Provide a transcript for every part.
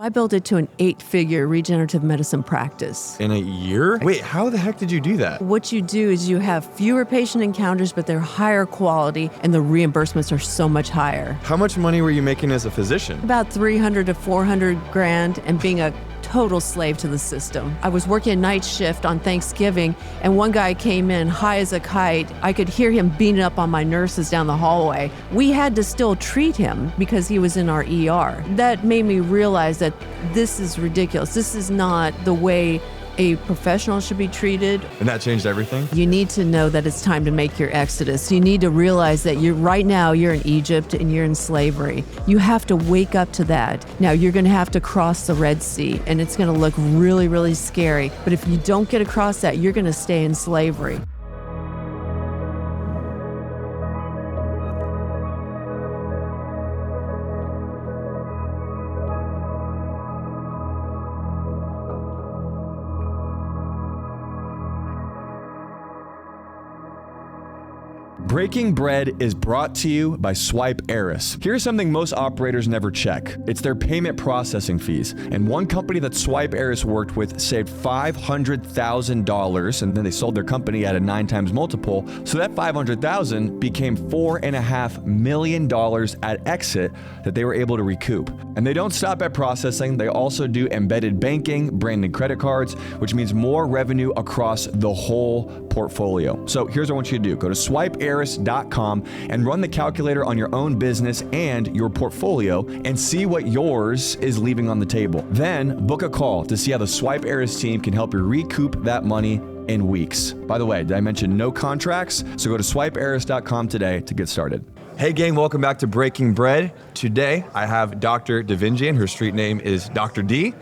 I built it to an 8-figure regenerative medicine practice. In a year? Wait, how the heck did you do that? What you do is you have fewer patient encounters, but they're higher quality, and the reimbursements are so much higher. How much money were you making as a physician? About 300 to 400 grand, and being a total slave to the system. I was working a night shift on Thanksgiving, and one guy came in high as a kite. I could hear him beating up on my nurses down the hallway. We had to still treat him because he was in our ER. That made me realize that this is ridiculous. This is not the way a professional should be treated. And that changed everything? You need to know that it's time to make your exodus. You need to realize that right now you're in Egypt and you're in slavery. You have to wake up to that. Now you're going to have to cross the Red Sea, and it's going to look really, really scary. But if you don't get across that, you're going to stay in slavery. Breaking Bread is brought to you by Swipe Heiress. Here's something most operators never check. It's their payment processing fees. And one company that Swipe Heiress worked with saved $500,000, and then they sold their company at a 9x multiple. So that $500,000 became $4.5 million at exit that they were able to recoup. And they don't stop at processing. They also do embedded banking, branded credit cards, which means more revenue across the whole portfolio. So here's what I want you to do. Go to swipeheiress.com and run the calculator on your own business and your portfolio and see what yours is leaving on the table. Then book a call to see how the Swipe Heiress team can help you recoup that money in weeks. By the way, did I mention no contracts? So go to swipeheiress.com today to get started. Hey gang, welcome back to Breaking Bread. Today I have Dr. Devinjian. Her street name is Dr. D.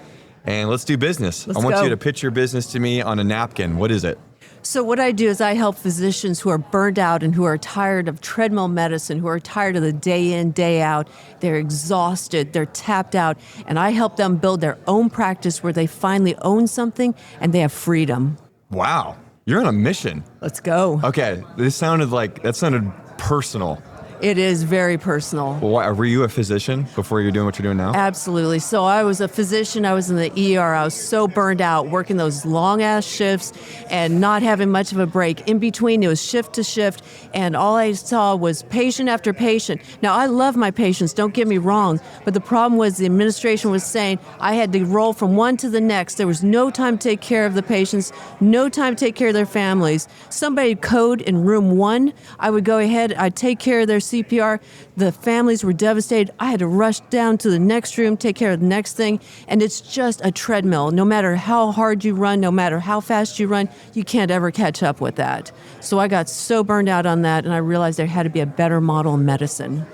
And let's do business. I want you to pitch your business to me on a napkin. What is it? So what I do is I help physicians who are burned out and who are tired of treadmill medicine, who are tired of the day in, day out. They're exhausted, they're tapped out, and I help them build their own practice where they finally own something and they have freedom. Wow, you're on a mission. Let's go. Okay, that sounded personal. It is very personal. Well, were you a physician before you're doing what you're doing now? Absolutely. So I was a physician. I was in the ER. I was so burned out, working those long-ass shifts and not having much of a break. In between, it was shift to shift, and all I saw was patient after patient. Now, I love my patients, don't get me wrong, but the problem was the administration was saying I had to roll from one to the next. There was no time to take care of the patients, no time to take care of their families. Somebody would code in room 1. I would go ahead, I'd take care of their CPR. The families were devastated. I had to rush down to the next room, take care of the next thing, and it's just a treadmill. No matter how hard you run, no matter how fast you run, you can't ever catch up with that. So I got so burned out on that, and I realized there had to be a better model in medicine.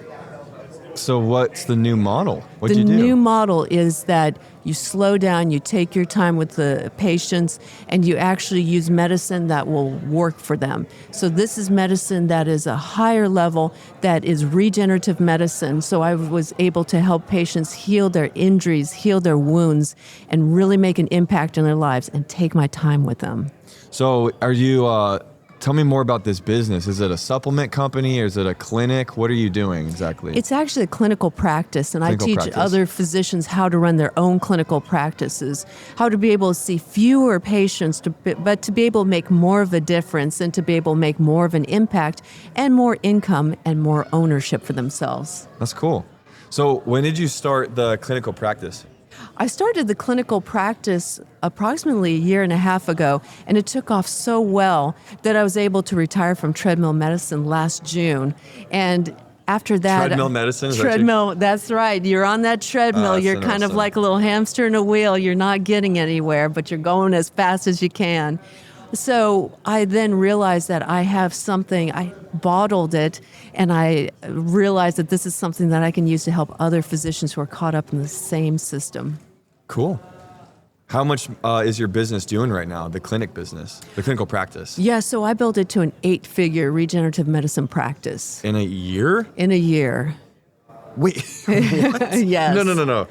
So what's the new model? What'd you do? The new model is that you slow down, you take your time with the patients, and you actually use medicine that will work for them. So this is medicine that is a higher level, that is regenerative medicine. So I was able to help patients heal their injuries, heal their wounds, and really make an impact in their lives and take my time with them. So are you... Tell me more about this business. Is it a supplement company or is it a clinic? What are you doing exactly? It's actually a clinical practice, and I teach other physicians how to run their own clinical practices, how to be able to see fewer patients, but to be able to make more of a difference and to be able to make more of an impact and more income and more ownership for themselves. That's cool. So when did you start the clinical practice? I started the clinical practice approximately a year and a half ago, and it took off so well that I was able to retire from treadmill medicine last June. And after that... Treadmill medicine? That's right. You're on that treadmill. You're kind of like a little hamster in a wheel. You're not getting anywhere, but you're going as fast as you can. So I then realized that I have something, I bottled it, and I realized that this is something that I can use to help other physicians who are caught up in the same system. Cool. How much is your business doing right now, the clinic business, the clinical practice? Yeah, so I built it to an 8-figure regenerative medicine practice. In a year? In a year. Wait, what? Yes. No.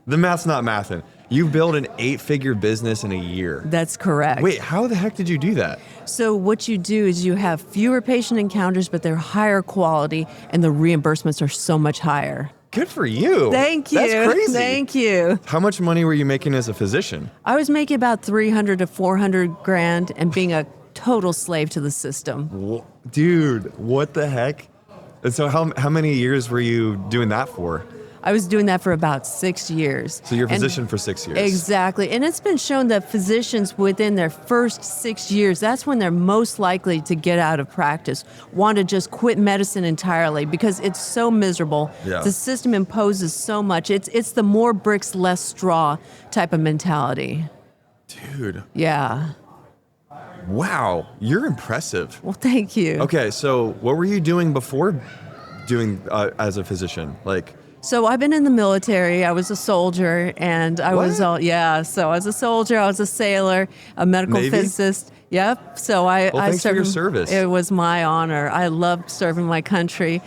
The math's not mathing. You built an 8-figure business in a year. That's correct. Wait, how the heck did you do that? So what you do is you have fewer patient encounters, but they're higher quality, and the reimbursements are so much higher. Good for you. Thank you. That's crazy. Thank you. How much money were you making as a physician? I was making about 300 to 400 grand and being a total slave to the system. Dude, what the heck? And so how many years were you doing that for? I was doing that for about 6 years. So you're a physician for 6 years. Exactly. And it's been shown that physicians within their first 6 years, that's when they're most likely to get out of practice, want to just quit medicine entirely because it's so miserable. Yeah. The system imposes so much. It's the more bricks, less straw type of mentality. Dude. Yeah. Wow. You're impressive. Well, thank you. Okay, so what were you doing before doing as a physician? So I've been in the military. I was a soldier, and I What? was So I was a soldier. I was a sailor, a medical Navy? physicist. Yep. So I Thanks for served. your service. It was my honor. I loved serving my country.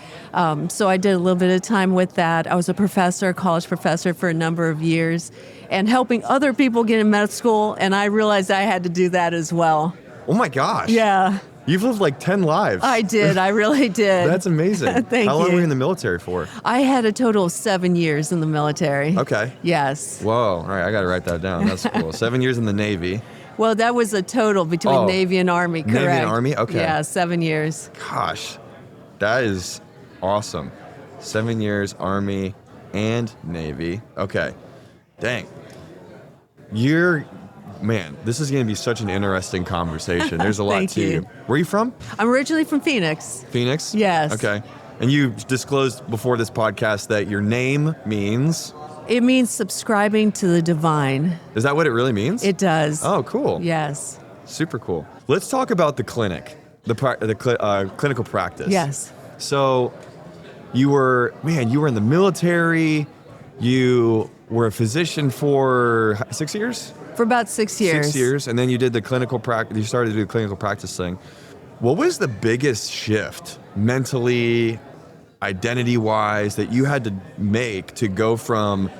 So I did a little bit of time with that. I was a professor, a college professor for a number of years, and helping other people get in med school. And I realized I had to do that as well. Oh my gosh. Yeah. You've lived like 10 lives. I did. I really did. That's amazing. Thank How long you. were you in the military for? I had a total of 7 years in the military. Okay. Yes. Whoa. All right, I got to write that down. That's cool. 7 years in the Navy. Well, that was a total between Oh, Navy and Army, correct? Navy and Army? Okay. Yeah, 7 years. Gosh, that is awesome. 7 years, Army and Navy. Okay. Dang. Man, this is going to be such an interesting conversation. There's a lot Thank to you. you. Where are you from? I'm originally from Phoenix. Phoenix? Yes. Okay. And you disclosed before this podcast that your name means... It means subscribing to the divine. Is that what it really means? It does. Oh, cool. Yes. Super cool. Let's talk about the clinic, the clinical practice. Yes. So you were in the military. You were a physician for 6 years? For about 6 years. 6 years. And then you did the clinical practice. You started to do the clinical practice thing. What was the biggest shift mentally, identity-wise, that you had to make to go from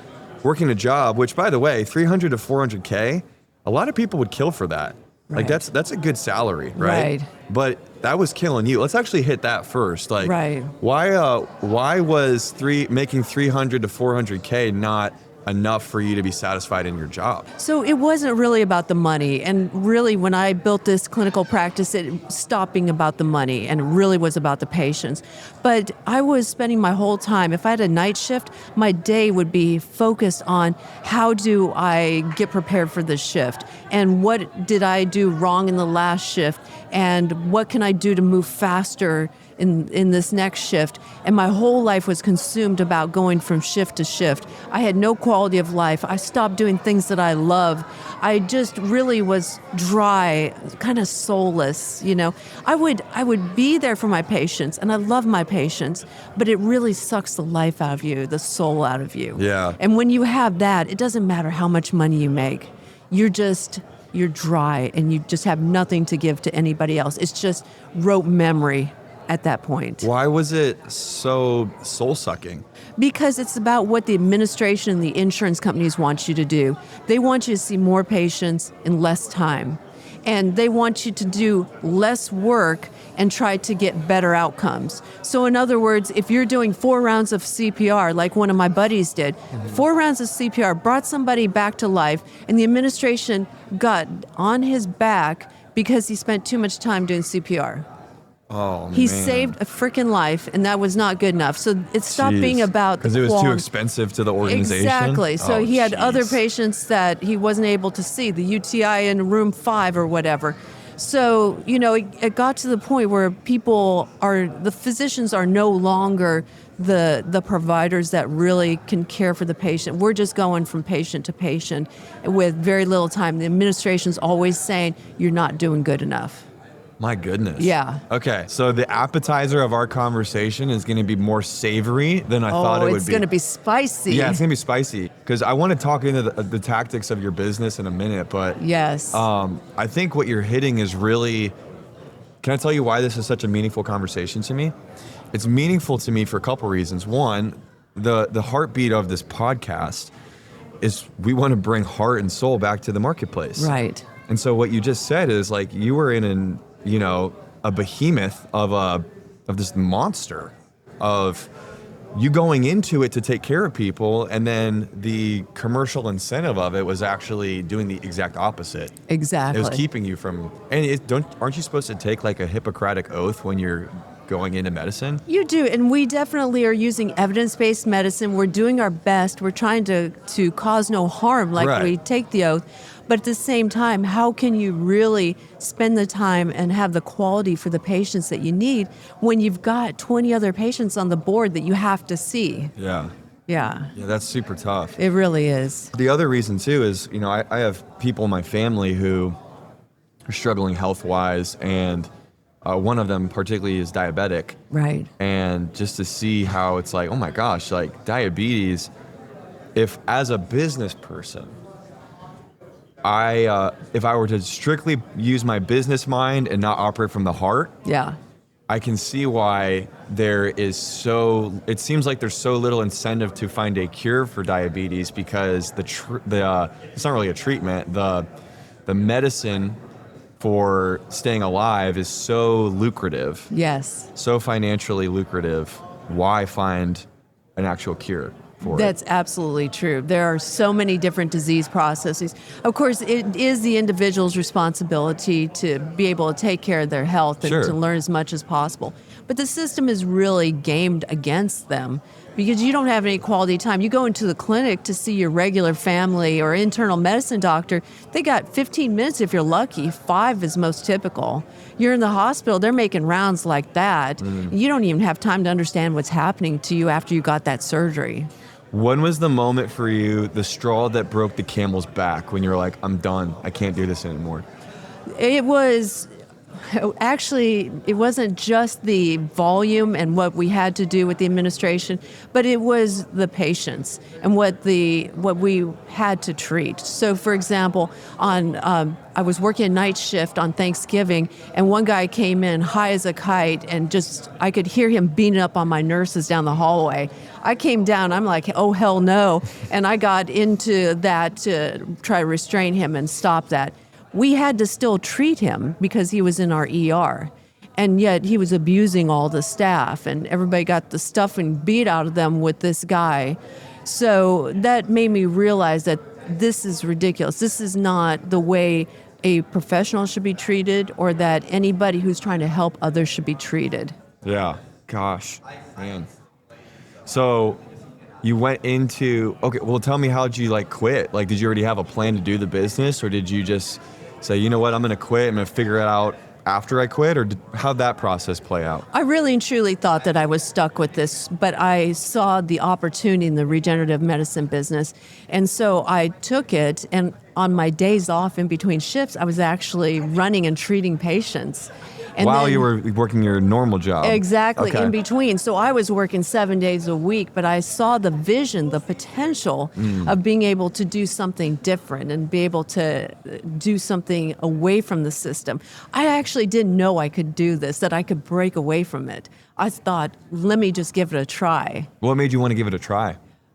working a job, which, by the way, 300 to 400K, a lot of people would kill for that. Like Right. that's a good salary, right? Right. But that was killing you. Let's actually hit that first. Like, Right. why was making 300 to 400K not enough for you to be satisfied in your job? So it wasn't really about the money. And really, when I built this clinical practice, it stopped being about the money and it really was about the patients. But I was spending my whole time, if I had a night shift, my day would be focused on how do I get prepared for this shift? And what did I do wrong in the last shift? And what can I do to move faster in this next shift? And my whole life was consumed about going from shift to shift. I had no quality of life. I stopped doing things that I love. I just really was dry, kind of soulless, you know. I would be there for my patients, and I love my patients, but it really sucks the life out of you, the soul out of you. Yeah. And when you have that, it doesn't matter how much money you make. You're dry, and you just have nothing to give to anybody else. It's just rote memory at that point. Why was it so soul-sucking? Because it's about what the administration and the insurance companies want you to do. They want you to see more patients in less time. And they want you to do less work and try to get better outcomes. So in other words, if you're doing 4 rounds of CPR, like one of my buddies did, 4 rounds of CPR brought somebody back to life, and the administration got on his back because he spent too much time doing CPR. Oh, He man. saved a freaking life, and that was not good enough. So it stopped being about the because it was too quality. expensive to the organization. Exactly. So Oh, he had other jeez. patients that he wasn't able to see, the UTI in room 5 or whatever. So, you know, it got to the point where the physicians are no longer the providers that really can care for the patient. We're just going from patient to patient with very little time. The administration's always saying, you're not doing good enough. My goodness. Yeah. Okay, so the appetizer of our conversation is going to be more savory than I thought it would be. It's going to be spicy. Yeah, it's going to be spicy because I want to talk into the tactics of your business in a minute, but Yes. I think what you're hitting is really. Can I tell you why this is such a meaningful conversation to me? It's meaningful to me for a couple reasons. One, the heartbeat of this podcast is we want to bring heart and soul back to the marketplace. Right. And so what you just said is like you were in a behemoth of this monster of you going into it to take care of people, and then the commercial incentive of it was actually doing the exact opposite. Exactly. It was keeping you from, and aren't you supposed to take like a Hippocratic oath when you're going into medicine? You do, and we definitely are using evidence-based medicine. We're doing our best. We're trying to cause no harm, like Right. we take the oath. But at the same time, how can you really spend the time and have the quality for the patients that you need when you've got 20 other patients on the board that you have to see? Yeah. Yeah, Yeah, that's super tough. it really is. The other reason too is, I have people in my family who are struggling health-wise, and one of them particularly is diabetic. Right. And just to see how it's like, oh my gosh, like diabetes, if as a business person, if I were to strictly use my business mind and not operate from the heart, Yeah. I can see why it seems like there's so little incentive to find a cure for diabetes, because it's not really a treatment. The medicine for staying alive is so lucrative, Yes. so financially lucrative. Why find an actual cure for it? That's absolutely true. There are so many different disease processes. Of course, it is the individual's responsibility to be able to take care of their health and Sure. to learn as much as possible. But the system is really gamed against them because you don't have any quality time. You go into the clinic to see your regular family or internal medicine doctor, they got 15 minutes if you're lucky. 5 is most typical. You're in the hospital, they're making rounds like that. You don't even have time to understand what's happening to you after you got that surgery. When was the moment for you, the straw that broke the camel's back, when you were like, I'm done, I can't do this anymore? It was actually, it wasn't just the volume and what we had to do with the administration, but it was the patients and what we had to treat. So, for example, I was working a night shift on Thanksgiving, and one guy came in high as a kite, and I could hear him beating up on my nurses down the hallway. I came down, I'm like, oh, hell no. And I got into that to try to restrain him and stop that. We had to still treat him because he was in our ER. And yet he was abusing all the staff, and everybody got the stuffing beat out of them with this guy. So that made me realize that this is ridiculous. This is not the way a professional should be treated, or that anybody who's trying to help others should be treated. Yeah. Gosh, man. So you went into, okay, well, tell me, how'd you quit? Did you already have a plan to do the business, or did you just say, you know what, I'm going to quit, I'm going to figure it out after I quit, or how'd that process play out? I really and truly thought that I was stuck with this, but I saw the opportunity in the regenerative medicine business. And so I took it, and on my days off in between shifts, I was actually running and treating patients. And While then- you were working your normal job? Exactly, Okay. in between. So I was working 7 days a week, but I saw the vision, the potential of being able to do something different and be able to do something away from the system. I actually didn't know I could do this, that I could break away from it. I thought, let me just give it a try. What made you want to give it a try?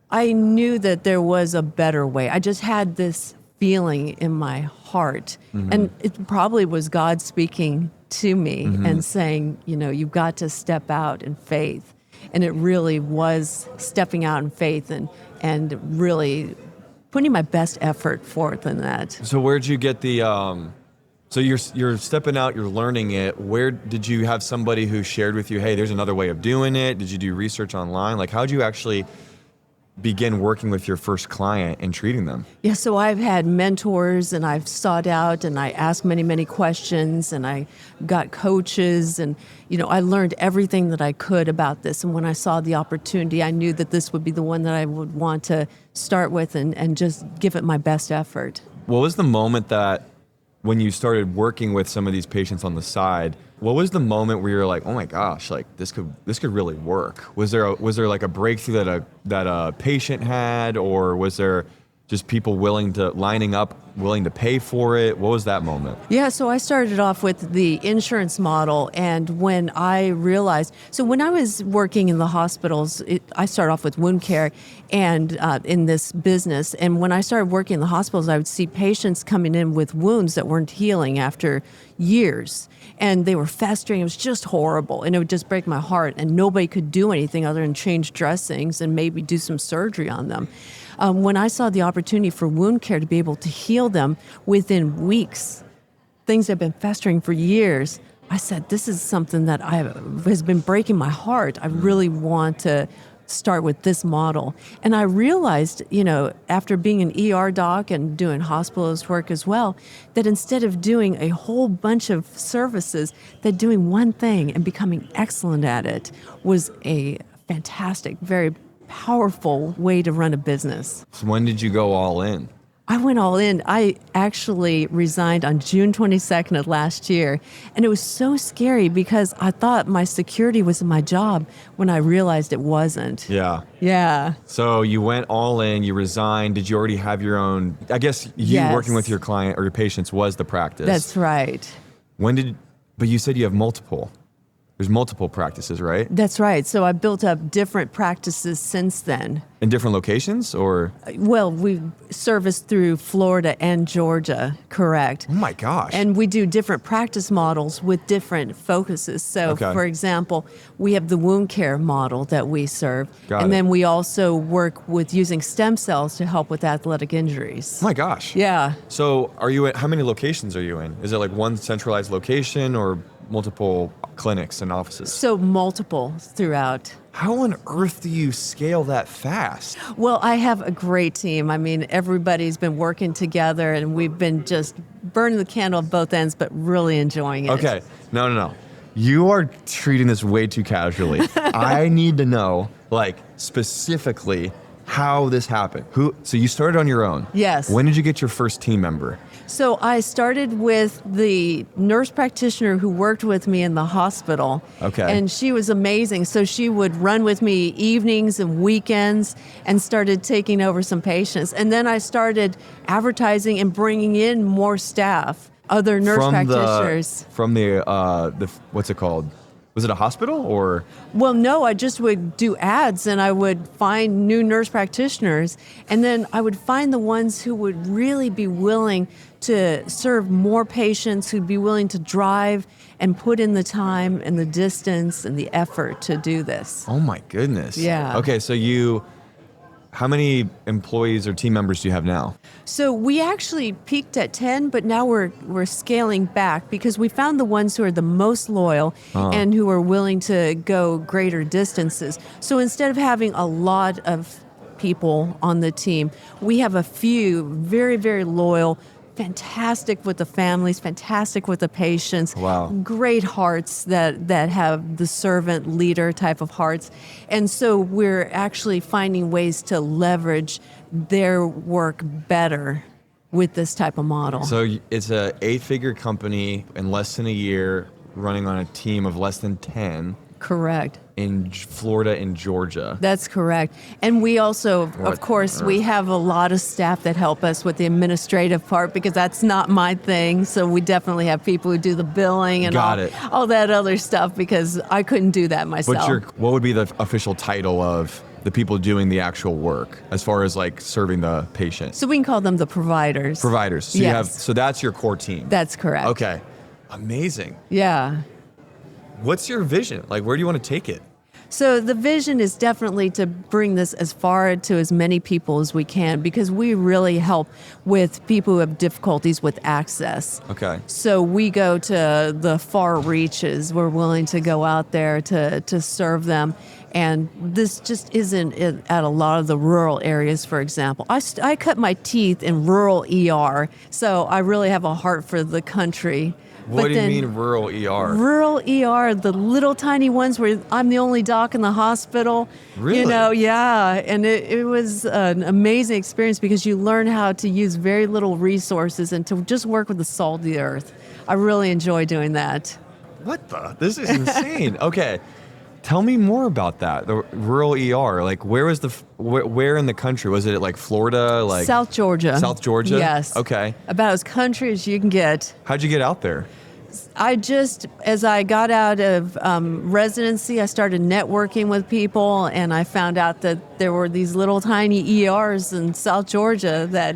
I knew that there was a better way. I just had this feeling in my heart. And it probably was God speaking to me and saying, you've got to step out in faith. And it really was stepping out in faith and really putting my best effort forth in that. So where'd you get the, so you're stepping out, you're learning it. Where did you have somebody who shared with you, hey, there's another way of doing it? Did you do research online? How'd you actually begin working with your first client and treating them? Yeah, so I've had mentors, and I've sought out, and I asked many, many questions, and I got coaches, and I learned everything that I could about this. And when I saw the opportunity, I knew that this would be the one that I would want to start with and just give it my best effort. What was the moment that, when you started working with some of these patients on the side, what was the moment where you're like, oh my gosh, this could really work? Was there a breakthrough that a patient had, or was there Just people lining up, willing to pay for it? What was that moment? Yeah, so I started off with the insurance model, and when I realized, so when I was working in the hospitals, I started off with wound care and in this business, and when I started working in the hospitals, I would see patients coming in with wounds that weren't healing after years, and they were festering. It was just horrible, and it would just break my heart, and nobody could do anything other than change dressings and maybe do some surgery on them. When I saw the opportunity for wound care to be able to heal them within weeks, things that have been festering for years, I said, this is something that has been breaking my heart. I really want to start with this model. And I realized, after being an ER doc and doing hospitalist work as well, that instead of doing a whole bunch of services, that doing one thing and becoming excellent at it was a fantastic, very powerful way to run a business. So when did you go all in? I went all in. I actually resigned on June 22nd of last year. And it was so scary because I thought my security was in my job when I realized it wasn't. Yeah. Yeah. So you went all in, you resigned. Did you already have your own, I guess Yes. working with your client or your patients was the practice. That's right. But you said you have multiple. There's multiple practices, right? That's right. So I built up different practices since then. In different locations or? Well, we service through Florida and Georgia, correct. Oh my gosh. And we do different practice models with different focuses. So, Okay. for example, we have the wound care model that we serve. Got and it. then we also work with using stem cells to help with athletic injuries. Oh my gosh. Yeah. So how many locations are you in? Is it like one centralized location or multiple clinics and offices? So multiple throughout. How on earth do you scale that fast? Well, I have a great team. I mean, everybody's been working together and we've been just burning the candle at both ends, but really enjoying it. Okay. No. You are treating this way too casually. I need to know, specifically how this happened. So you started on your own? Yes. When did you get your first team member? So I started with the nurse practitioner who worked with me in the hospital. Okay. And she was amazing. So she would run with me evenings and weekends and started taking over some patients. And then I started advertising and bringing in more staff, other nurse practitioners. From the what's it called? Was it a hospital or? Well, no, I just would do ads and I would find new nurse practitioners. And then I would find the ones who would really be willing to serve more patients, who'd be willing to drive and put in the time and the distance and the effort to do this. Oh my goodness. Yeah. Okay, so how many employees or team members do you have now? So we actually peaked at 10, but now we're scaling back because we found the ones who are the most loyal and who are willing to go greater distances. So instead of having a lot of people on the team, we have a few very, very loyal, fantastic with the families, fantastic with the patients. Wow. Great hearts that have the servant leader type of hearts. And so we're actually finding ways to leverage their work better with this type of model. So it's a 8-figure company in less than a year running on a team of less than 10 Correct. in Florida and Georgia. That's correct. And we also, What of course, on we earth? have a lot of staff that help us with the administrative part because that's not my thing. So we definitely have people who do the billing and Got it. all that other stuff because I couldn't do that myself. What would be the official title of the people doing the actual work as far as serving the patient? So we can call them the providers. Providers. So Yes. so that's your core team. That's correct. Okay. Amazing. Yeah. What's your vision? Where do you want to take it? So the vision is definitely to bring this as far to as many people as we can because we really help with people who have difficulties with access. Okay. So we go to the far reaches. We're willing to go out there to serve them. And this just isn't at a lot of the rural areas, for example. I cut my teeth in rural ER, so I really have a heart for the country. What But do you then mean rural ER? Rural ER, the little tiny ones where I'm the only doc in the hospital. Really? Yeah. And it was an amazing experience because you learn how to use very little resources and to just work with the salt of the earth. I really enjoy doing that. What the? This is insane. Okay. Tell me more about that. The rural ER. Like, where was where in the country? Was it like Florida? Like South Georgia. South Georgia? Yes. Okay. About as country as you can get. How'd you get out there? As I got out of residency, I started networking with people, and I found out that there were these little tiny ERs in South Georgia that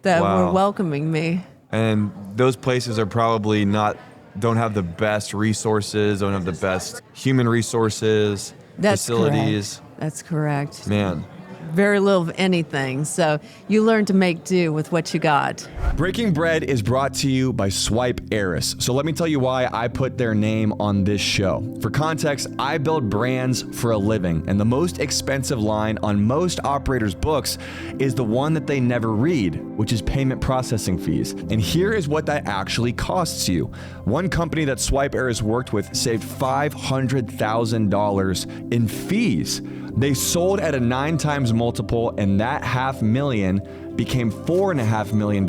Wow. were welcoming me. And those places are probably don't have the best resources, don't have the best human resources, facilities. Correct. That's correct. Man. Very little of anything. So you learn to make do with what you got. Breaking Bread is brought to you by Swipe Heiress. So let me tell you why I put their name on this show. For context, I build brands for a living, and the most expensive line on most operators' books is the one that they never read, which is payment processing fees. And here is what that actually costs you. One company that Swipe Heiress worked with saved $500,000 in fees. They sold at a 9 times multiple, and that $500,000 became $4.5 million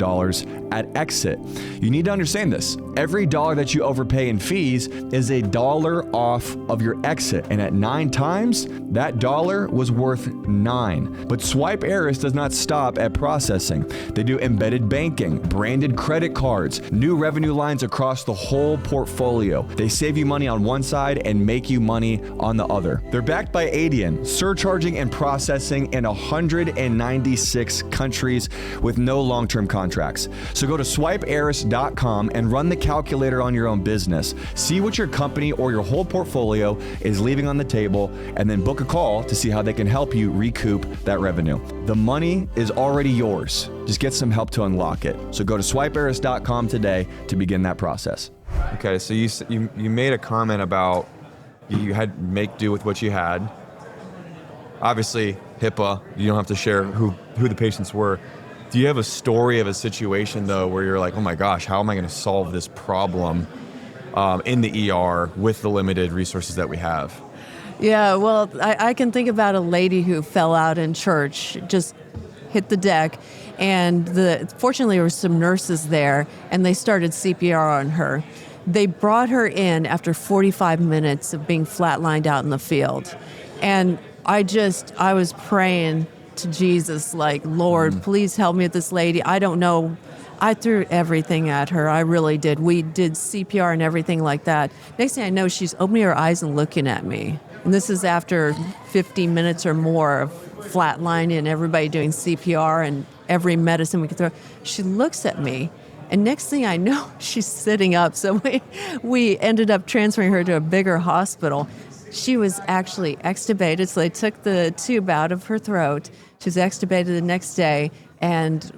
at exit. You need to understand this. Every dollar that you overpay in fees is $1 off of your exit. And at 9 times, that dollar was worth 9. But Swipe Heiress does not stop at processing. They do embedded banking, branded credit cards, new revenue lines across the whole portfolio. They save you money on one side and make you money on the other. They're backed by Adian, surcharging and processing in 196 countries with no long-term contracts. So go to swipeheiress.com and run the calculator on your own business. See what your company or your whole portfolio is leaving on the table, and then book a call to see how they can help you recoup that revenue. The money is already yours. Just get some help to unlock it. So go to swipeheiress.com today to begin that process. Okay, so you made a comment about you had to make do with what you had. Obviously, HIPAA, you don't have to share who the patients were. Do you have a story of a situation, though, where you're like, oh my gosh, how am I going to solve this problem in the ER with the limited resources that we have? Yeah, well, I can think about a lady who fell out in church, just hit the deck, and fortunately there were some nurses there, and they started CPR on her. They brought her in after 45 minutes of being flatlined out in the field. And I was praying to Jesus, like, Lord, please help me with this lady. I don't know. I threw everything at her. I really did. We did CPR and everything like that. Next thing I know, she's opening her eyes and looking at me. And this is after 50 minutes or more of flatlining and everybody doing CPR and every medicine we could throw. She looks at me. And next thing I know, she's sitting up. So we ended up transferring her to a bigger hospital. She was actually extubated, so they took the tube out of her throat. She was extubated the next day and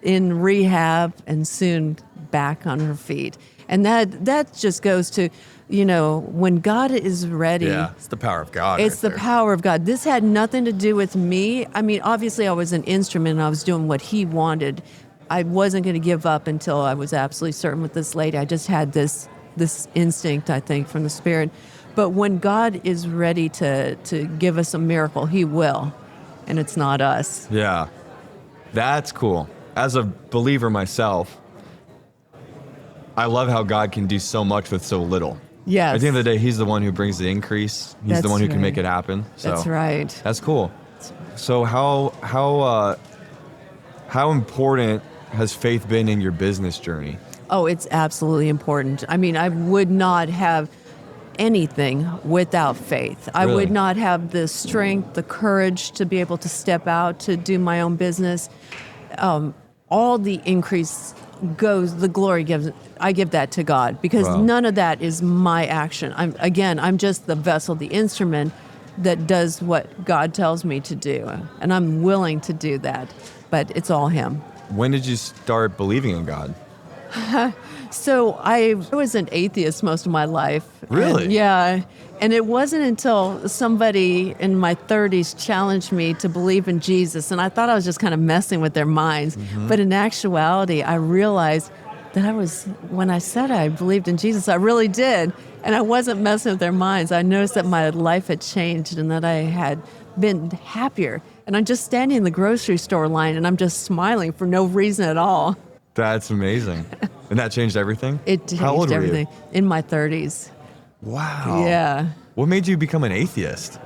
in rehab and soon back on her feet. And that just goes to, when God is ready. Yeah, it's the power of God. It's the power of God. This had nothing to do with me. I mean, obviously I was an instrument and I was doing what he wanted. I wasn't going to give up until I was absolutely certain with this lady. I just had this instinct, I think, from the Spirit. But when God is ready to give us a miracle, he will. And it's not us. Yeah, that's cool. As a believer myself, I love how God can do so much with so little. Yes. At the end of the day, he's the one who brings the increase. He's That's the one who can right. make it happen. So That's right. That's cool. So how important has faith been in your business journey? Oh, it's absolutely important. I mean, I would not have anything without faith. I Really? would not have the strength, the courage to be able to step out to do my own business. All the increase goes, the glory gives, I give that to God, because Wow. none of that is my action. I'm just the vessel, the instrument that does what God tells me to do. And I'm willing to do that, but it's all him. When did you start believing in God? So I was an atheist most of my life. Really? And, yeah. And it wasn't until somebody in my 30s challenged me to believe in Jesus. And I thought I was just kind of messing with their minds. Mm-hmm. But in actuality, I realized that when I said I believed in Jesus, I really did. And I wasn't messing with their minds. I noticed that my life had changed and that I had been happier. And I'm just standing in the grocery store line and I'm just smiling for no reason at all. That's amazing. And that changed everything? It changed How old were you? everything in my 30s. Wow. Yeah. What made you become an atheist?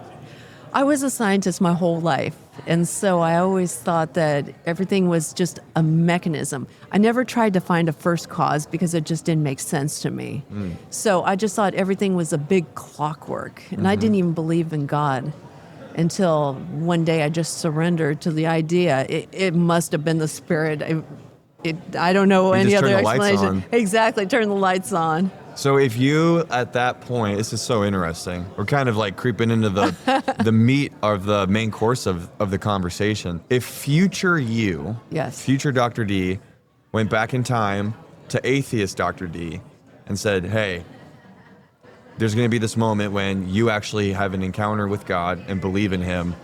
I was a scientist my whole life. And so I always thought that everything was just a mechanism. I never tried to find a first cause because it just didn't make sense to me. So I just thought everything was a big clockwork. And I didn't even believe in God until one day I just surrendered to the idea. It must have been the spirit. I don't know You any just other turned the lights explanation. on. Exactly, turn the lights on. So if you, at that point, this is so interesting. We're kind of like creeping into the meat of the main course of the conversation. If future you, Yes. future Dr. D, went back in time to atheist Dr. D and said, hey, there's going to be this moment when you actually have an encounter with God and believe in him,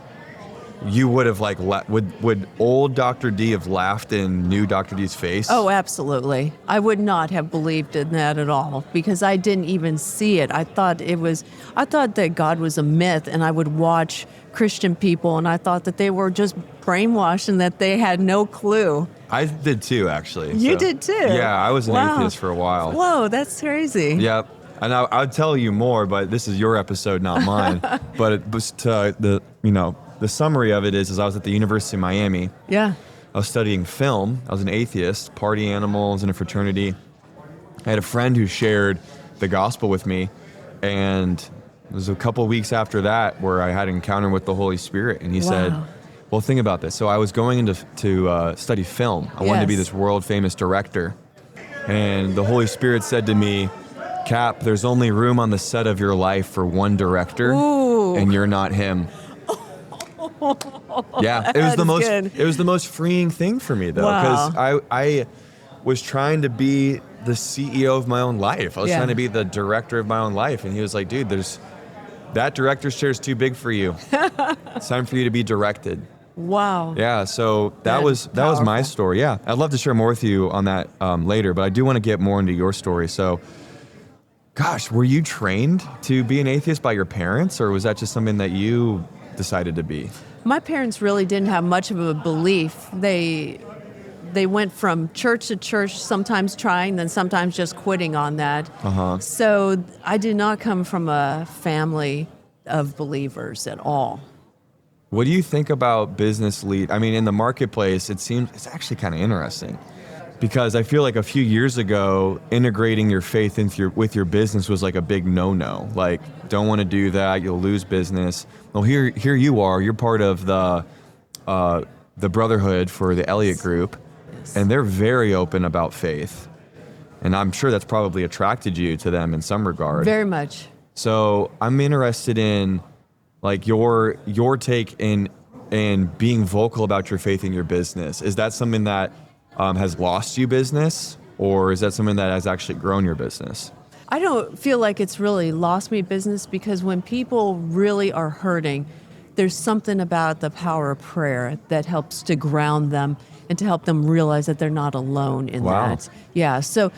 you would have like, would old Dr. D have laughed in new Dr. D's face? Oh, absolutely. I would not have believed in that at all because I didn't even see it. I thought that God was a myth, and I would watch Christian people and I thought that they were just brainwashed and that they had no clue. I did too, actually. You did too? Yeah, I was an Wow. atheist for a while. Whoa, that's crazy. Yep. And I'll tell you more, but this is your episode, not mine. But it was the summary of it is I was at the University of Miami. Yeah. I was studying film. I was an atheist, party animal, I was in a fraternity. I had a friend who shared the gospel with me, and it was a couple weeks after that where I had an encounter with the Holy Spirit, and he said, well, think about this. So I was going into to study film. I wanted to be Yes. this world famous director. And the Holy Spirit said to me, Kap, there's only room on the set of your life for one director, Ooh. and you're not him. Yeah, it was the That's most. good. It was the most freeing thing for me, though, Wow. because I was trying to be the CEO of my own life. I was Yeah. trying to be the director of my own life, and he was like, "Dude, that director's chair is too big for you. It's time for you to be directed." Wow. Yeah, so that was my powerful. story. Yeah, I'd love to share more with you on that later, but I do want to get more into your story. So, gosh, were you trained to be an atheist by your parents, or was that just something that you decided to be? My parents really didn't have much of a belief. They went from church to church, sometimes trying, then sometimes just quitting on that. So I did not come from a family of believers at all. What do you think about business lead? I mean, in the marketplace, it's actually kind of interesting because I feel like a few years ago, integrating your faith with your business was like a big no-no. Like, don't want to do that, you'll lose business. Well, here you are. You're part of the Brotherhood for the Elliott Group, and they're very open about faith. And I'm sure that's probably attracted you to them in some regard. Very much. So I'm interested in like your take in being vocal about your faith in your business. Is that something that has lost you business, or is that something that has actually grown your business? I don't feel like it's really lost me business because when people really are hurting, there's something about the power of prayer that helps to ground them and to help them realize that they're not alone in Wow. that. Yeah. So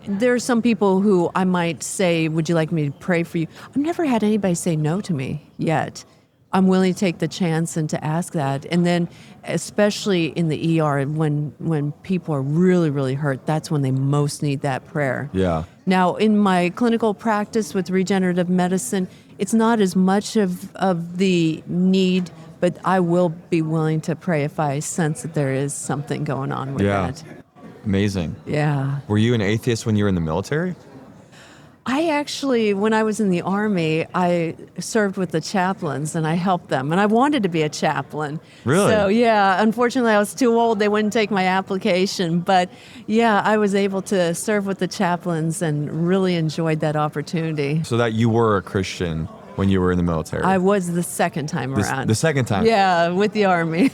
there are some people who I might say, would you like me to pray for you? I've never had anybody say no to me yet. I'm willing to take the chance and to ask that. And then especially in the ER, when people are really, really hurt, that's when they most need that prayer. Yeah. Now, in my clinical practice with regenerative medicine, it's not as much of the need, but I will be willing to pray if I sense that there is something going on with Yeah. that. Amazing. Yeah. Were you an atheist when you were in the military? I actually, when I was in the Army, I served with the chaplains and I helped them. And I wanted to be a chaplain. Really? So, yeah, unfortunately, I was too old. They wouldn't take my application. But, yeah, I was able to serve with the chaplains and really enjoyed that opportunity. So that you were a Christian when you were in the military? I was the second time around. The second time? Yeah, with the Army.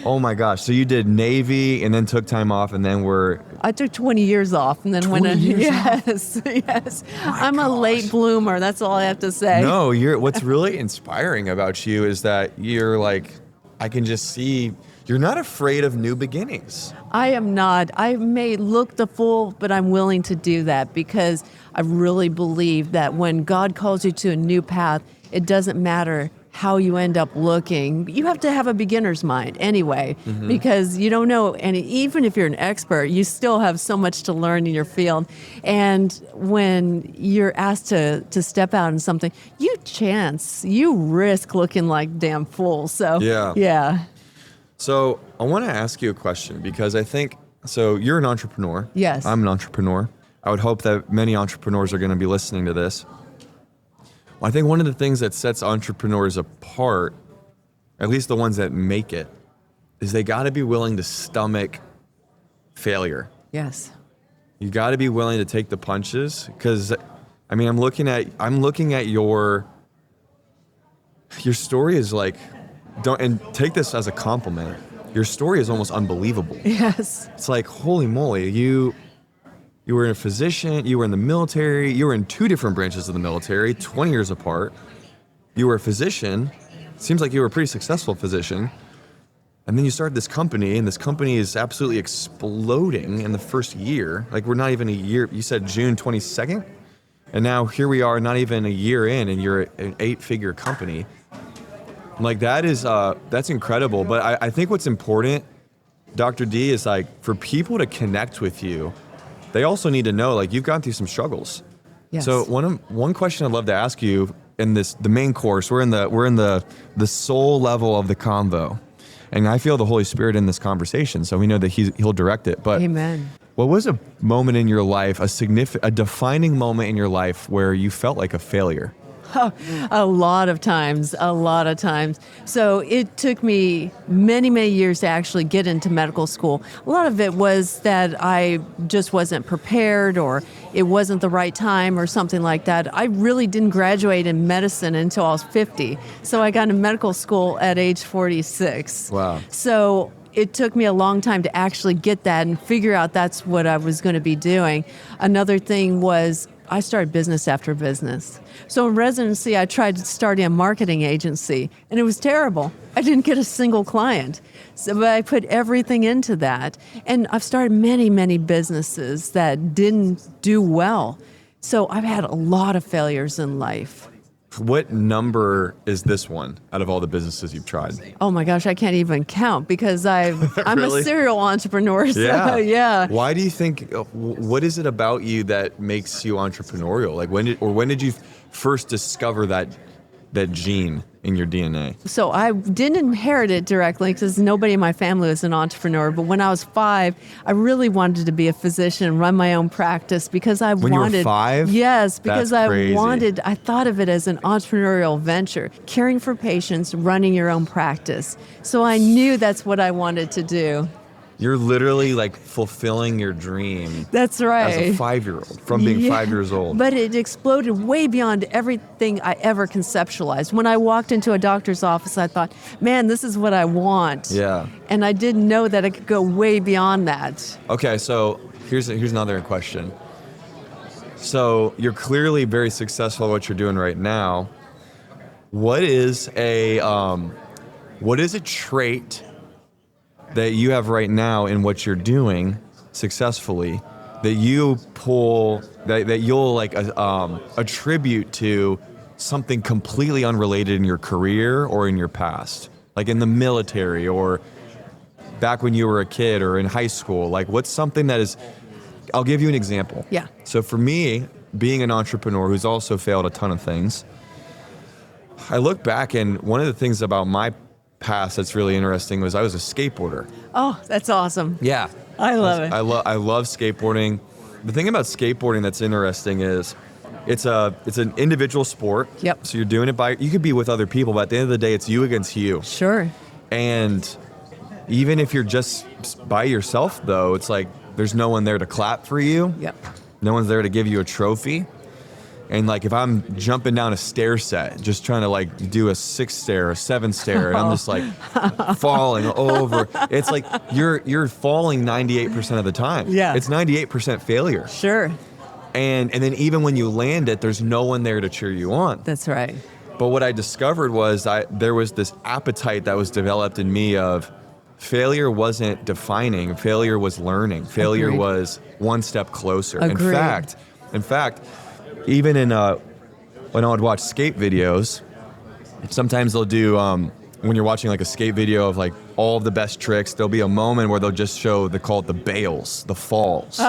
Oh my gosh. So you did Navy and then took time off and then were... I took 20 years off and then went 20 in. years Yes, yes. I'm a late bloomer. That's all I have to say. No, what's really inspiring about you is that you're like, I can just see, you're not afraid of new beginnings. I am not. I may look the fool, but I'm willing to do that because I really believe that when God calls you to a new path, it doesn't matter how you end up looking. You have to have a beginner's mind anyway, because you don't know. And even if you're an expert, you still have so much to learn in your field. And when you're asked to step out in something, you risk looking like damn fool. So yeah. So I want to ask you a question, because I think, so you're an entrepreneur. Yes. I'm an entrepreneur. I would hope that many entrepreneurs are going to be listening to this. I think one of the things that sets entrepreneurs apart, at least the ones that make it, is they got to be willing to stomach failure. Yes. You got to be willing to take the punches, because I mean, I'm looking at your story is like, and take this as a compliment. Your story is almost unbelievable. Yes. It's like, holy moly, you were a physician, you were in the military, you were in 2 different branches of the military, 20 years apart. You were a physician. Seems like you were a pretty successful physician. And then you started this company, and this company is absolutely exploding in the first year. Like, we're not even a year, you said June 22nd? And now here we are, not even a year in, and you're an 8-figure company. Like, that's incredible. But I think what's important, Dr. D, is like, for people to connect with you, they also need to know, like, you've gone through some struggles. Yes. So one question I'd love to ask you in the main course, we're in the soul level of the convo, and I feel the Holy Spirit in this conversation, so we know that He'll direct it. But Amen. What was a moment in your life, a defining moment in your life where you felt like a failure? A lot of times. So it took me many, many years to actually get into medical school. A lot of it was that I just wasn't prepared, or it wasn't the right time or something like that. I really didn't graduate in medicine until I was 50. So I got into medical school at age 46. Wow. So it took me a long time to actually get that and figure out that's what I was going to be doing. Another thing was I started business after business. So in residency, I tried to start a marketing agency, and it was terrible. I didn't get a single client. But I put everything into that. And I've started many, many businesses that didn't do well. So I've had a lot of failures in life. What number is this one out of all the businesses you've tried? Oh my gosh, I can't even count, because I'm Really? a serial entrepreneur. So yeah. Why do you think? What is it about you that makes you entrepreneurial? Like, when did you first discover that gene in your DNA? So I didn't inherit it directly, because nobody in my family was an entrepreneur. But when I was 5, I really wanted to be a physician and run my own practice, because I When wanted. you were 5? Yes, because That's crazy. I thought of it as an entrepreneurial venture, caring for patients, running your own practice. So I knew that's what I wanted to do. You're literally like fulfilling your dream. That's right. As a 5-year-old, from being 5 years old. But it exploded way beyond everything I ever conceptualized. When I walked into a doctor's office, I thought, man, this is what I want. Yeah. And I didn't know that it could go way beyond that. Okay, so here's another question. So you're clearly very successful at what you're doing right now. What is a trait that you have right now in what you're doing successfully that you pull, that you'll like attribute to something completely unrelated in your career or in your past, like in the military or back when you were a kid or in high school? Like, what's something that is, I'll give you an example. Yeah. So for me, being an entrepreneur who's also failed a ton of things, I look back, and one of the things about my past that's really interesting was I was a skateboarder. Oh, that's awesome. Yeah. I love it. I love skateboarding. The thing about skateboarding that's interesting is it's an individual sport. Yep. So you're doing it you could be with other people, but at the end of the day, it's you against you. Sure. And even if you're just by yourself, though, it's like there's no one there to clap for you. Yep. No one's there to give you a trophy. And like if I'm jumping down a stair set, just trying to like do a 6 stair, a 7 stair, and I'm just like falling over. It's like you're falling 98% of the time. Yeah. It's 98% failure. Sure. And then even when you land it, there's no one there to cheer you on. That's right. But what I discovered was there was this appetite that was developed in me of failure wasn't defining, failure was learning. Failure Agreed. was one step closer. Agreed. In fact, even when I would watch skate videos, Sometimes they'll do, when you're watching like a skate video of like all of the best tricks, there'll be a moment where they'll just show, they call it the bails, the falls.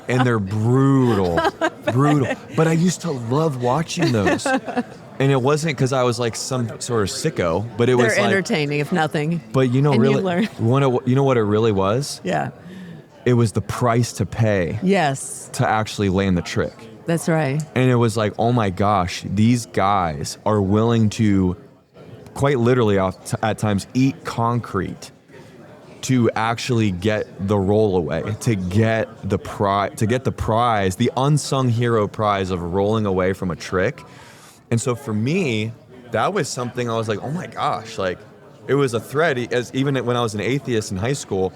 And they're brutal. But I used to love watching those. And it wasn't because I was like some sort of sicko, but it was They're like, entertaining, if nothing. but you know, And you really, learn. you know what it really was? Yeah. It was the price to pay Yes, to actually land the trick. that's right. And it was like, oh my gosh, these guys are willing to quite literally at times eat concrete to actually get the roll away, to get the prize, the unsung hero prize of rolling away from a trick. And so for me, that was something I was like, oh my gosh, like it was a thread. As even when I was an atheist in high school,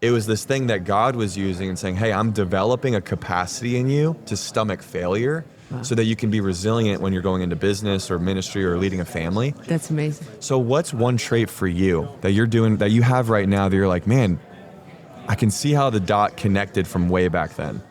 it was this thing that God was using and saying, hey, I'm developing a capacity in you to stomach failure so that you can be resilient when you're going into business or ministry or leading a family. That's amazing. So what's one trait for you that you're doing, that you have right now that you're like, man, I can see how the dot connected from way back then?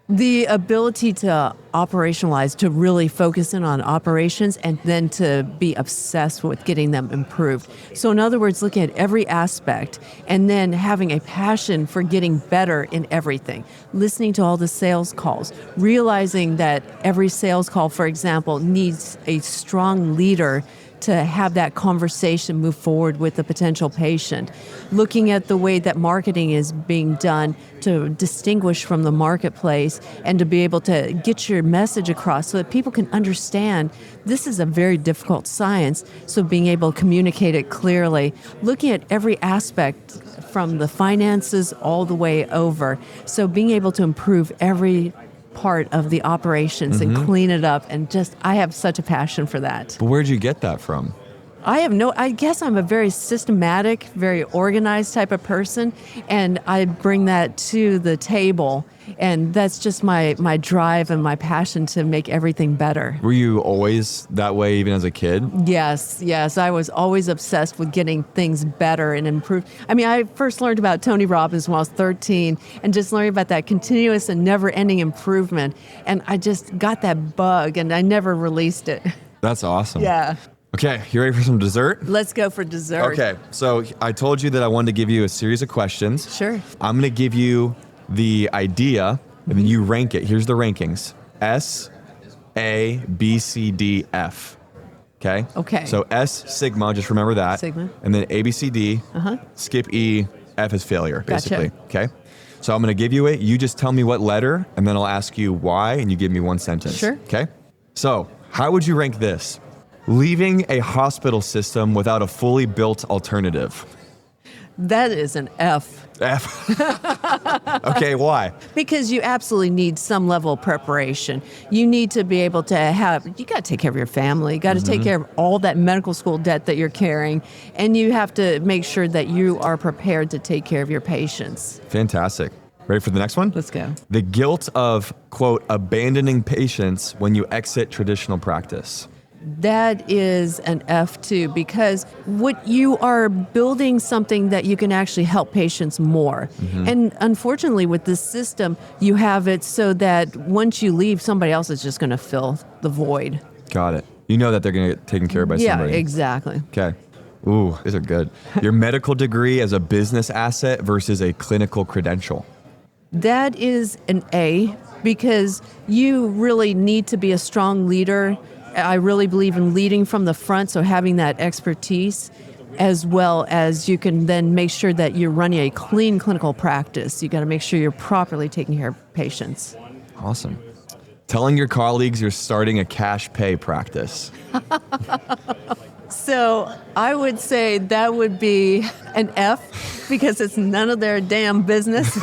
The ability to operationalize, to really focus in on operations and then to be obsessed with getting them improved. So in other words, looking at every aspect and then having a passion for getting better in everything. Listening to all the sales calls, realizing that every sales call, for example, needs a strong leader to have that conversation move forward with the potential patient. Looking at the way that marketing is being done to distinguish from the marketplace and to be able to get your message across so that people can understand this is a very difficult science, so being able to communicate it clearly. Looking at every aspect from the finances all the way over. So being able to improve every part of the operations and clean it up, and just I have such a passion for that. But where'd you get that from? I guess I'm a very systematic, very organized type of person, and I bring that to the table, and that's just my drive and my passion to make everything better. Were you always that way even as a kid? Yes, I was always obsessed with getting things better and improved. I mean, I first learned about Tony Robbins when I was 13, and just learning about that continuous and never-ending improvement, and I just got that bug, and I never released it. That's awesome. Yeah. Okay, you ready for some dessert? Let's go for dessert. Okay, so I told you that I wanted to give you a series of questions. Sure. I'm going to give you the idea, and then you rank it. Here's the rankings. S, A, B, C, D, F. Okay? Okay. So S, sigma, just remember that. Sigma. And then A, B, C, D, skip E, F is failure, basically. Gotcha. Okay? So I'm going to give you it. You just tell me what letter, and then I'll ask you why, and you give me one sentence. Sure. Okay? So how would you rank this? Leaving a hospital system without a fully built alternative. That is an F. F. Okay, why? Because you absolutely need some level of preparation. You need to be able to you got to take care of your family. You got to take care of all that medical school debt that you're carrying. And you have to make sure that you are prepared to take care of your patients. Fantastic. Ready for the next one? Let's go. The guilt of, quote, abandoning patients when you exit traditional practice. That is an F too, because what you are building something that you can actually help patients more. And unfortunately with this system, you have it so that once you leave, somebody else is just going to fill the void. Got it. You know that they're going to get taken care of by somebody. Yeah, exactly. Okay. Ooh, these are good. Your medical degree as a business asset versus a clinical credential. That is an A, because you really need to be a strong leader. I really believe in leading from the front, so having that expertise, as well as you can then make sure that you're running a clean clinical practice. You got to make sure you're properly taking care of patients. Awesome. Telling your colleagues you're starting a cash pay practice. So I would say that would be an F, because it's none of their damn business.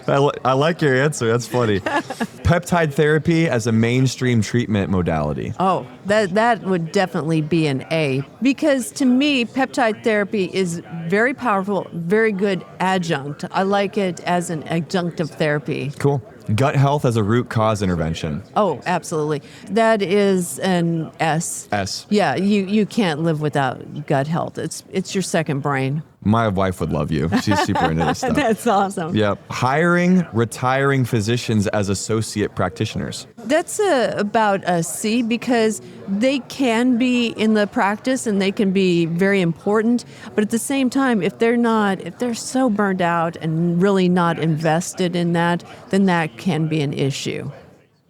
I like your answer. That's funny. Peptide therapy as a mainstream treatment modality. Oh, that would definitely be an A, because to me, peptide therapy is very powerful, very good adjunct. I like it as an adjunctive therapy. Cool. Gut health as a root cause intervention. Oh, absolutely. That is an S. S. Yeah, you can't live without gut health. It's your second brain. My wife would love you. She's super into this stuff. That's awesome. Yep. Hiring retiring physicians as associate practitioners. That's about a C, because they can be in the practice and they can be very important. But at the same time, if they're so burned out and really not invested in that, then that can be an issue.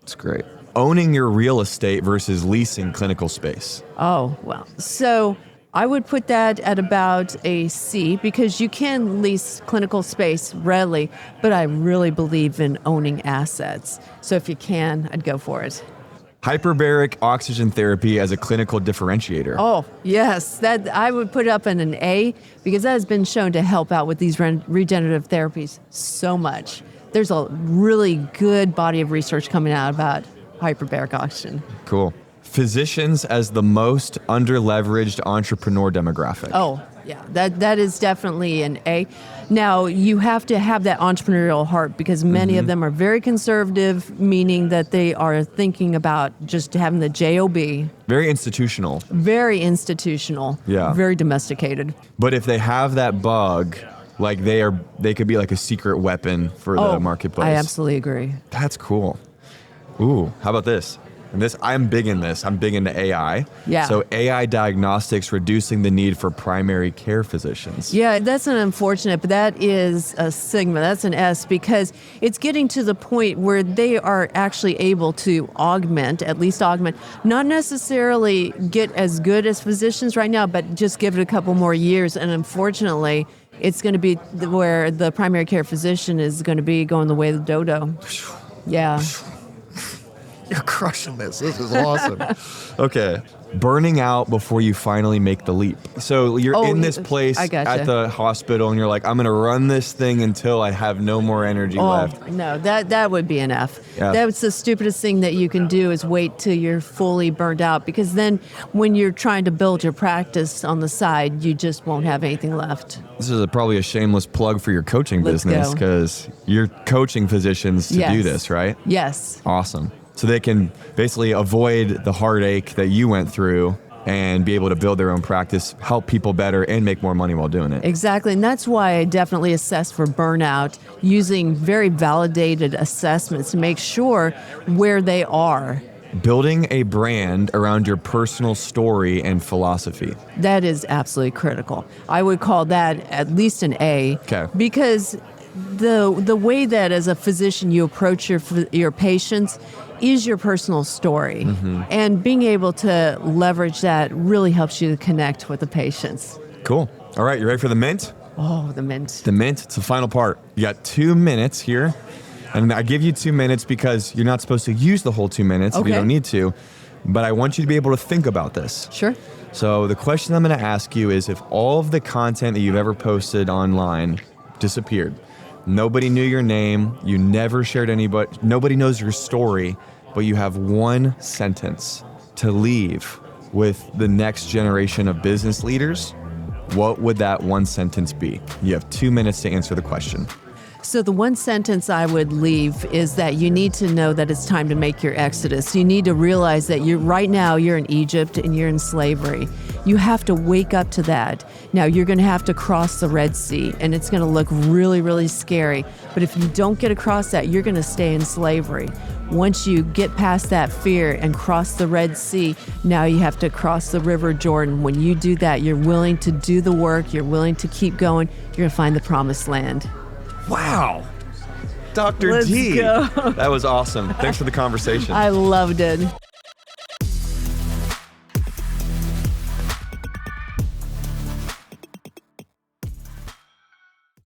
That's great. Owning your real estate versus leasing clinical space. Oh, well. So I would put that at about a C, because you can lease clinical space readily, but I really believe in owning assets. So if you can, I'd go for it. Hyperbaric oxygen therapy as a clinical differentiator. Oh, yes. That I would put up in an A, because that has been shown to help out with these regenerative therapies so much. There's a really good body of research coming out about hyperbaric oxygen. Cool. Physicians as the most under-leveraged entrepreneur demographic. Oh, yeah, that is definitely an A. Now, you have to have that entrepreneurial heart, because many of them are very conservative, meaning that they are thinking about just having the JOB. Very institutional. Very institutional. Yeah. Very domesticated. But if they have that bug, like they could be like a secret weapon for the marketplace. I absolutely agree. That's cool. Ooh, how about this? And this, I'm big in this. I'm big into AI. Yeah. So AI diagnostics reducing the need for primary care physicians. Yeah, that's an unfortunate, but that is a sigma. That's an S, because it's getting to the point where they are actually able to augment, not necessarily get as good as physicians right now, but just give it a couple more years. And unfortunately, it's going to be where the primary care physician is going to be going the way of the dodo. Yeah. You're crushing this. This is awesome. Okay. Burning out before you finally make the leap. So you're in this place at the hospital and you're like, I'm going to run this thing until I have no more energy left. No, that would be an F. Yeah. That's the stupidest thing that you can do, is wait till you're fully burned out, because then when you're trying to build your practice on the side, you just won't have anything left. This is probably a shameless plug for your coaching Let's business, go. because you're coaching physicians to do this, right? Yes. Awesome. So they can basically avoid the heartache that you went through and be able to build their own practice, help people better, and make more money while doing it. Exactly. And that's why I definitely assess for burnout using very validated assessments to make sure where they are. Building a brand around your personal story and philosophy. That is absolutely critical. I would call that at least an A. Okay. Because the way that as a physician you approach your patients is your personal story. And being able to leverage that really helps you to connect with the patients. Cool. All right, you ready for the mint? Oh, the mint. The mint, it's the final part. You got 2 minutes here. And I give you 2 minutes because you're not supposed to use the whole 2 minutes if you don't need to. But I want you to be able to think about this. Sure. So the question I'm going to ask you is, if all of the content that you've ever posted online disappeared, nobody knew your name, you never shared anybody, nobody knows your story, but you have one sentence to leave with the next generation of business leaders, what would that one sentence be? You have 2 minutes to answer the question. So the one sentence I would leave is that you need to know that it's time to make your exodus. You need to realize that right now you're in Egypt and you're in slavery. You have to wake up to that. Now you're going to have to cross the Red Sea, and it's going to look really, really scary. But if you don't get across that, you're going to stay in slavery. Once you get past that fear and cross the Red Sea, now you have to cross the River Jordan. When you do that, you're willing to do the work, you're willing to keep going, you're going to find the promised land. Wow. Dr. Let's D. go. That was awesome. Thanks for the conversation. I loved it.